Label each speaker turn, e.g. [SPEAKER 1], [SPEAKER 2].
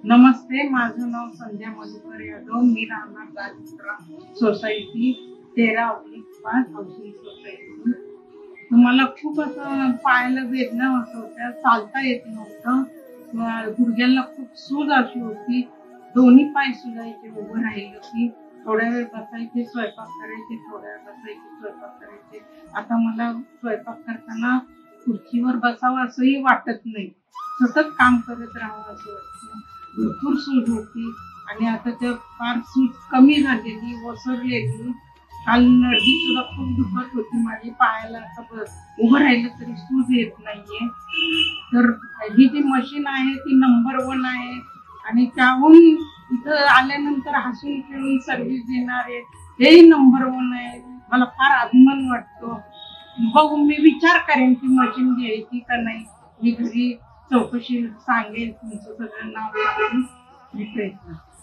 [SPEAKER 1] नमस्ते, माझं नाव संध्या मधुकर यादव. मी राहणार गाजीपुरा society 13/5 housing society. मला खूप असं पायाला वेदना होत होत्या, चालता येत नव्हतं. गुडघ्याला खूप सूज अशी होती, दोन्ही पाय सुजायचे. उभं राहिलं की थोड्या वेळ बसायचे, स्वयंपाक करायचे, थोड्या वेळ बसायचे, स्वयंपाक करायचे. आता मला स्वयंपाक करताना खुर्चीवर बसावं असंही वाटत नाही, सतत काम करत राहावं असं वाटतं. भरपूर सूज होती आणि आता त्या फार सूज कमी झालेली, ओसरलेली. काल नरडी सुद्धा खूप दुखत होती माझी पायाला. आता उभं राहिलं तरी सूज येत नाहीये. तर ही जी मशीन आहे ती नंबर 1 आहे आणि त्याहून इथं आल्यानंतर हसून खेळून सर्व्हिस देणारे हेही नंबर 1 आहे. मला फार अभिमान वाटतो. बघू, मी विचार करेन की मशीन घ्यायची का नाही. मी घरी चौकशी सांगेल, तुमचं सगळं नाव सांगून मी प्रयत्न